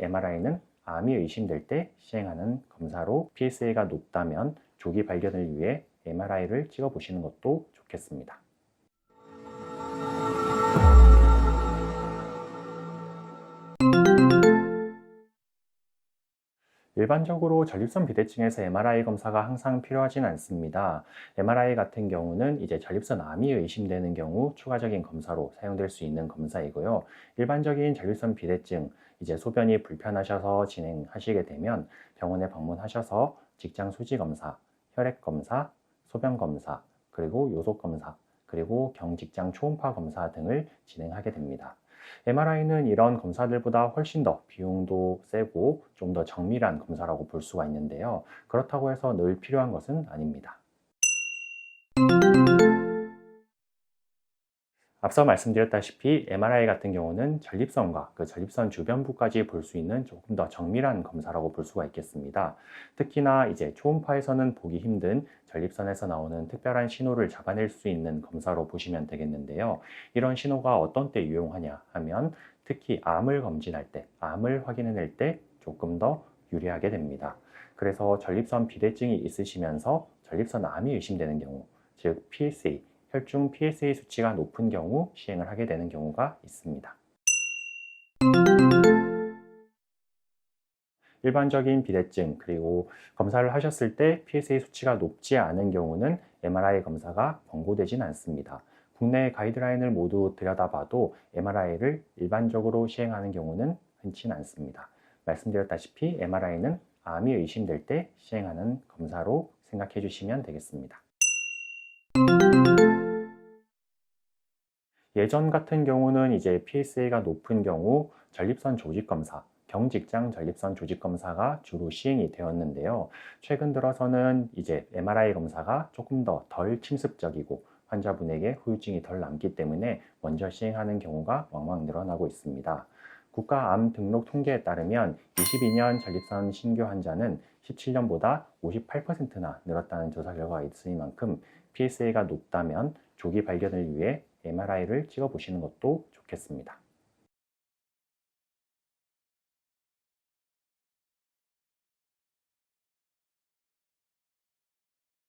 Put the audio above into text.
MRI는 암이 의심될 때 시행하는 검사로 PSA가 높다면 조기 발견을 위해 MRI를 찍어보시는 것도 좋겠습니다. 일반적으로 전립선 비대증에서 MRI 검사가 항상 필요하진 않습니다. MRI 같은 경우는 이제 전립선 암이 의심되는 경우 추가적인 검사로 사용될 수 있는 검사이고요. 일반적인 전립선 비대증, 이제 소변이 불편하셔서 진행하시게 되면 병원에 방문하셔서 직장 수지 검사, 혈액 검사, 소변 검사, 그리고 요속 검사, 그리고 경직장 초음파 검사 등을 진행하게 됩니다. MRI는 이런 검사들보다 훨씬 더 비용도 세고 좀 더 정밀한 검사라고 볼 수가 있는데요. 그렇다고 해서 늘 필요한 것은 아닙니다. 앞서 말씀드렸다시피 MRI 같은 경우는 전립선과 그 전립선 주변부까지 볼 수 있는 조금 더 정밀한 검사라고 볼 수가 있겠습니다. 특히나 이제 초음파에서는 보기 힘든 전립선에서 나오는 특별한 신호를 잡아낼 수 있는 검사로 보시면 되겠는데요. 이런 신호가 어떤 때 유용하냐 하면 특히 암을 검진할 때, 암을 확인해낼 때 조금 더 유리하게 됩니다. 그래서 전립선 비대증이 있으시면서 전립선 암이 의심되는 경우, 즉 PSA, 혈중 PSA 수치가 높은 경우 시행을 하게 되는 경우가 있습니다. 일반적인 비대증 그리고 검사를 하셨을 때 PSA 수치가 높지 않은 경우는 MRI 검사가 권고되진 않습니다. 국내 가이드라인을 모두 들여다봐도 MRI를 일반적으로 시행하는 경우는 흔치 않습니다. 말씀드렸다시피 MRI는 암이 의심될 때 시행하는 검사로 생각해 주시면 되겠습니다. 예전 같은 경우는 이제 PSA가 높은 경우 전립선 조직 검사, 경직장 전립선 조직 검사가 주로 시행이 되었는데요. 최근 들어서는 이제 MRI 검사가 조금 더 덜 침습적이고 환자분에게 후유증이 덜 남기 때문에 먼저 시행하는 경우가 왕왕 늘어나고 있습니다. 국가암 등록 통계에 따르면 22년 전립선 신규 환자는 17년보다 58%나 늘었다는 조사 결과가 있으니만큼 PSA가 높다면 조기 발견을 위해 MRI를 찍어보시는 것도 좋겠습니다.